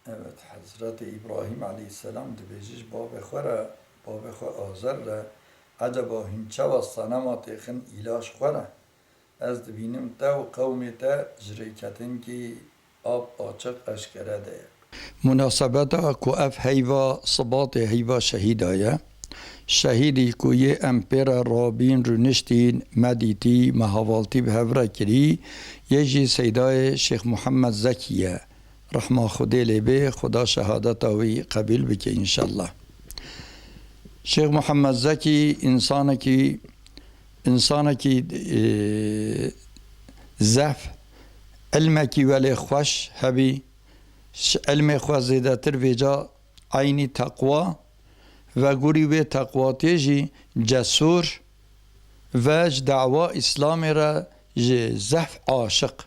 Evet, Hazreti İbrahim Aleyhisselam dibêjî ji bavê xwe re, bavê xwe Azer re eceba hînçeva senematê xin îlaş xwe re ez dibînim te û qewmê te ji rêketingî ab açiq eşkere de ye. Münasebeta ku ev heyva sibatê heyva şehîda ye. Şehîdî ku yê em pê re rabîn rûniştîn me dîtî me havaltî bi hev re kirî yê jî seydayê Şeyx Muhammed Zekî ye. Rahma Xwedê lê bê, Xweda şehadeta wî qebîl bike înşallah. Şeyx Muhammed Zekî insanekî zef ilmekî welê xweş hebî, ilmê xwe zêdetir vêca aynî teqwa ve gurî wê teqwatê jî cesûr ve ji dawa İslamê re ji zef aşiq.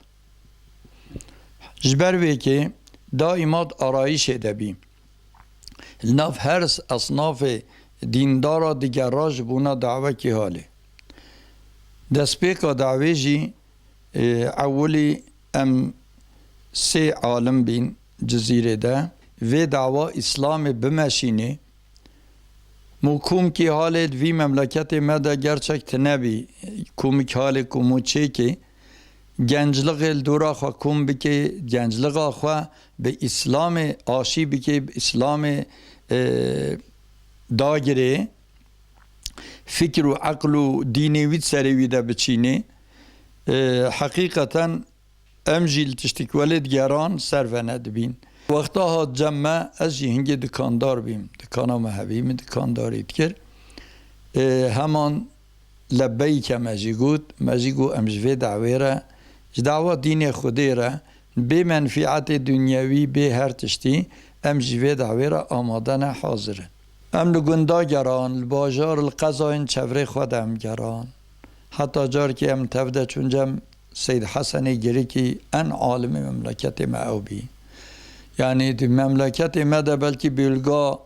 Ji ber wêkê daimat arayîşê de bî. Li nav her esnafê dîndara diger ra ji bûna dawekî halê. Destpêka dawê jî ewilî em sê alim bîn cizîrê de vê dawa İslamê bimeşînê mû kumkî halê di vî memleketê me de gerçek tinebî kumik halê ku mû çêkê gencliğê li dora xwe kum bike, gencliğa xwe bi İslamê aşî bike, bi İslamê dagirê, fikr û eql û dînê wî serê wî de biçînê. Heqîqeten em jî li tiştîk welê digeran ser ve nedibîn. Wexta hat cem me ez jî hingê dikandar bîm. Dikana me hebî min dikandarî dikir. Heman lebbeyke me jî got, me jî got em ji vê dawê re ji dawa dînê Xwedê re bê menfîetê dunyewî bê her tiştî em ji vê dawê re amade ne hazirin. Em li gunda geran, li bajar li qezayên çevrê xwe de em geran. Heta carkê em tev de çûn cem Seyd Hesenê Girîkî en alimê memleketê me ew bî. Yani di memleketê me de belkî bêlga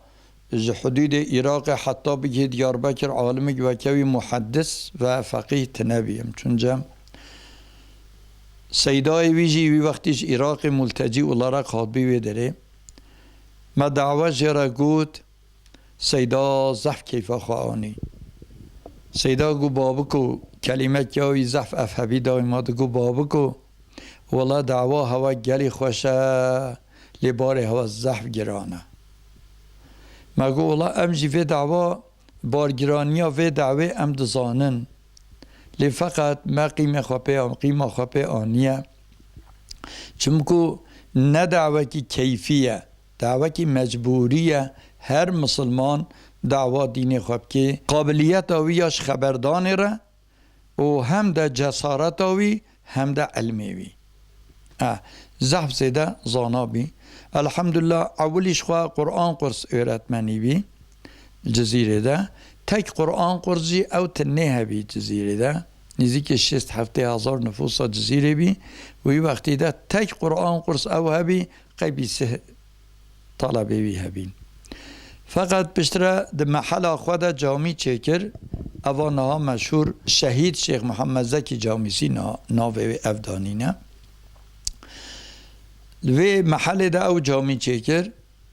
ji hudûdê Iraqê heta bigî Diyarbekir alimek vekewî muheddis ve feqîh tinebî em çûn cem. Seydayê wî jî wî wextî ji Iraqê multecî olarak hat bî wê derê. Me dawet jê re got Seyda zef keyfa xwe anî. Seyda got babiko kelimekya wî zef ev hebî daîma digot babiko wala dawa hewa gelî xweş e lê barê hewa zef giran e. Me got wala em jî vê dawa bargiraniya vê dawê em dizanin. Lê feqet me qîmê xwe qîma xwe pê aniye. Çimku ne dawekî keyfî ye, dawekî mecburî ye her Müslüman dawa dînê xwe bike. Qabiliyeta wî ya ji xeberdanê re û hem de cesareta wî hem de ilmê wî. Zehf zêde zana bî. Elhamdülillah ewilî ji xwe Qur'an qurs öğretmenî bî cizîrê de. Tek Qur'an qurs jî ew tinê hebî cizîrê de. Nîzîkî 6-7 nüfusa cizîrê bî. Wî wextî de tek Qur'an qurs ew hebî qeybî sih talebê wî hebîn. Fakat piştre di mehela xwe de camî çêkir. Eva niha meşhûr Şehîd Şeyx Muhammed Zekî camîsî navê wê ev danîne. Li vê mehelê de ew camî çêkir.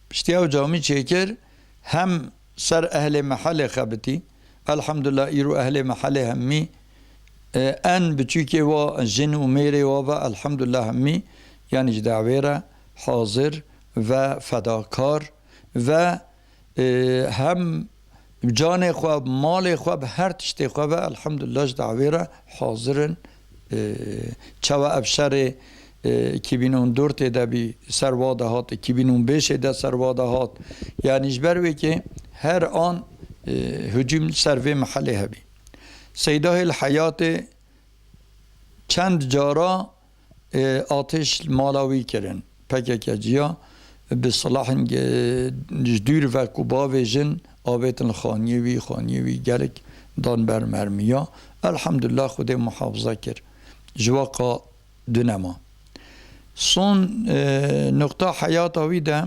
Piştî ew camî çêkir hem ser ehlê mehelê xebitî. Elhamdülillah îro ehlê mehelê hemmî en biçûkê wa jin û mêrê wa ve elhamdülillah hemmî yani ji dawê re hazir ve fedakar ve hem canê xwe malê xwe bi her tiştê xwe ve elhamdülillah ji dawê re hazirin. Çawa ev şerê 2014 de bî serva de hat, 2015 de serva de hat. Yani ji ber wêkê her an hücum ser vê mehelê hebî. Seydahê li heyatê çend cara atêş mala wî kirin. PKK'ciya bi silahên ji dûr ve ku bavê jin avêtin li xaniyê wî gelek dan ber mermiya. Elhamdülillah Xwedê muhafiza kir. Ji waqa dunema. Son nokta heyata wî de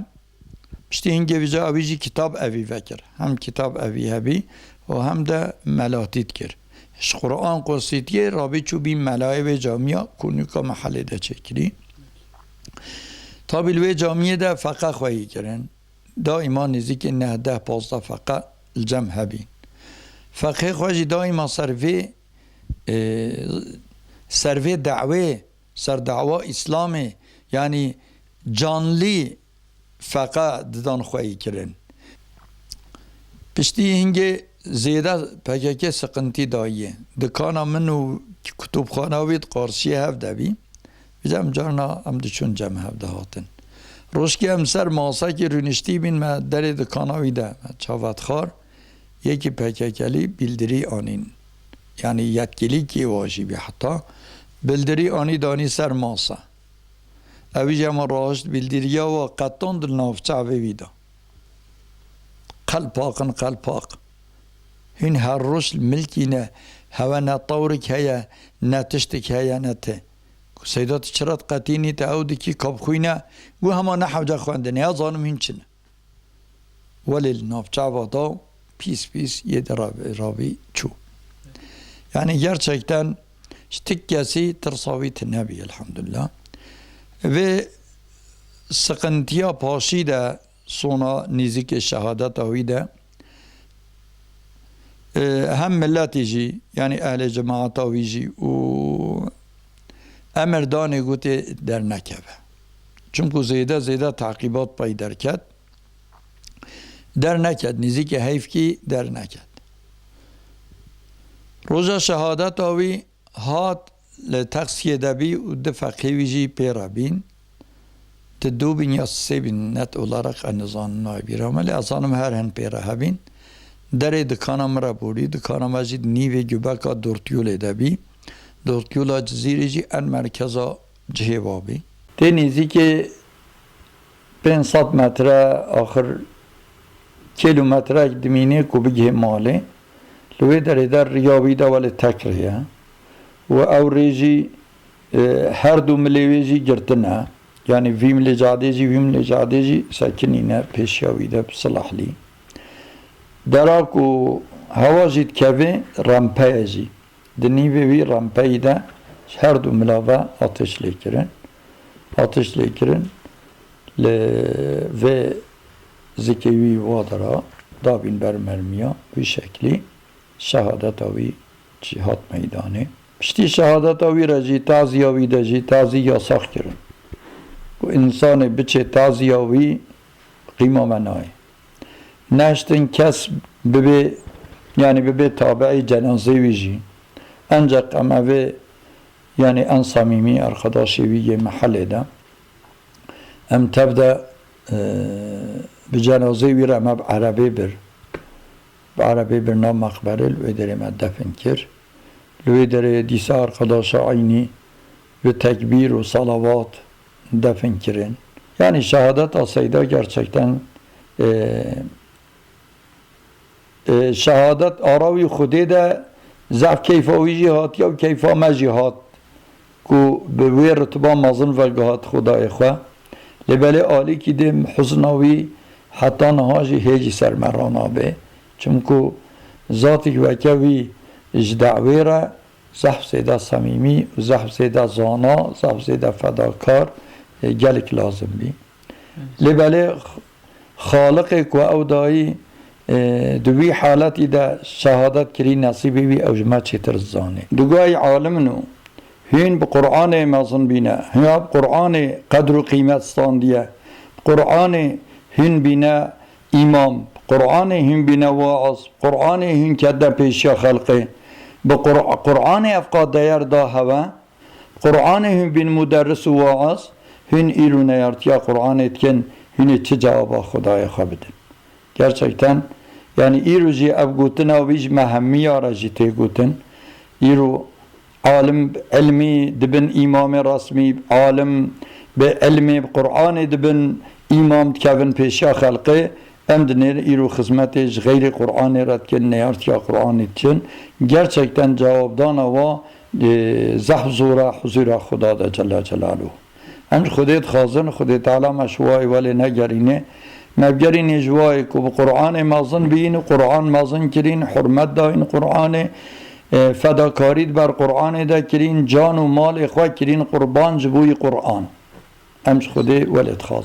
piştî hingê vîca evî jî kitab evî vekir. Hem kitab evî hebî û hem de melatît kir. Ji Qur'an qursîtiyê rabî çû bî melayê wê camiya ku nûka mehelê de çêkirî. تا بلوی جامعه ده فقه خواهی کرن دائما نزدیک 9 10 15 فقه الجمع هبین فقه خواهی دائما سروی دعوه سر دعوه اسلام یعنی جانلی فقه ددان خواهی کرن پشتی هنگه زیده پکک سقنتی داییه دکانا منو کتب خانوید قارسی هفته بی بجم جارنا هم دچون جمع هفته هاتن روش که هم سر ماسا که رونشتی بین ما در دکاناویده چاوت خار یکی پککلی بیلدری آنین یعنی یکلی کی واجی بی حتی بیلدری آنی دانی سر ماسا اوی جمع راشت بیلدریا و قطان دل نافچه ویدا قلب پاک هین هر روش ملکی نه هوا نه طورک هیا نه تشتک هیا نه ته سیدات چرات قطینی تا او دکی کاب خوینه و هما نه حوجه خواندنه یا ظالم هین چنه ولی نافچه وادا پیس یه رابی چو yani gerçekten tekkesi tersavit nebi elhamdülillah ve sıkıntıya paşi de sonra nizik şehadet avi de hem milletici yani ehli cemaat avici o emerdane gote dernekeve çünkü zeyde takibat pay derket derneket nizik heyf ki derneket روزا شهادت آوی هات لتقصیه دبی و دفقه ویجی پیرا بین تدو بین یا سه بین نت اولارق انزان نای بیرام ولی ازانم هر هن پیرا هبین در دکانم را بوری دکانم ازید نیوی گوبکا دورتیول دبی دورتیولا جزیری جی ان مرکزا جهوابی تینیزی که 500 متره آخر کیلومتره دمینه کو بگه ماله لوی در ریاوی دا ولی تکریه و او ریجی هر دو ملیویجی گرتنه یعنی ویم لجادیجی سکنینه پیشیاوی دا بصلاح لی دراکو هوا جید کوه رمپه جی دنیوی وی رمپه دا هر دو ملاوه آتش لیکرن و زکیوی وادرا دابین بر مرمیا بی شکلی شهادت آوی جهاد میدانه پشتی شهادت آوی را جی تازی آوی دا جی تازی یا ساخ کرن و انسان بچه تازی آوی قیمه منای نشتن کس ببه تابعی جنازه وی جی انجا قموه یعنی ان صمیمی ارخداشی وی محل دا ام تبدا بجنازه وی را مب عربی بر بعربی برنامه مقبره لوی داره دفن کر لوی داره دیسه arkadaş aynı ve tekbir ve salavat defn kirin. Yani şehadet asayda gerçekten şehadet aravi خودی de zaf keyfavi cihat ya keyfame cihat ku به رتبه مازن و گهات خدای خوا لبله آلی که دیم حزناوی حتی نهاجی هیجی سرمرانابه چونکو ذاتی که وکوی اجدعوی را زحف سیده صمیمی و زحف سیده زانا زحف سیده فداکار گلک لازم بی لبله خالق که او دایی دوی حالتی ده شهادت کری نصیبی بی او جمع چیتر زانه دوگای عالمنو هین بقرآن مازن بینه هین بقرآن قدر و قیمت ستاندیه قرآن هین بینه امام قرآن هم بنا واعظ قرآن هم كده پیشا خلقه بقرآن افقاد ديار دا هوا قرآن هم بین مدرس واعظ هن ایرو نیارتیا قرآن اتکن هن چه جوابا خدای خوابدن gerçekten yani ایرو جی اب گوتن و بیج مهمی آرا جی تی گوتن ایرو عالم علمی دبن امام رسمی عالم به علمی قرآن دبن امام تکون پیشا خلقه hem de iru hizmeti gayri Kur'an eratken neyart ya Kur'an için gerçekten cevapdan ava zahzura huzura Xuda da Celle Celaluhu. Hem Xudayt khazın Xudayt Teala meşvai veli negerine mevgerine jvai ku bu Kur'an mazın bin Kur'an mazın kirin hürmet dain Kur'an fedakarit ber Kur'an da kirin can و مال اخوه kirin kurban jbuy Kur'an. امش خوده ولد خازن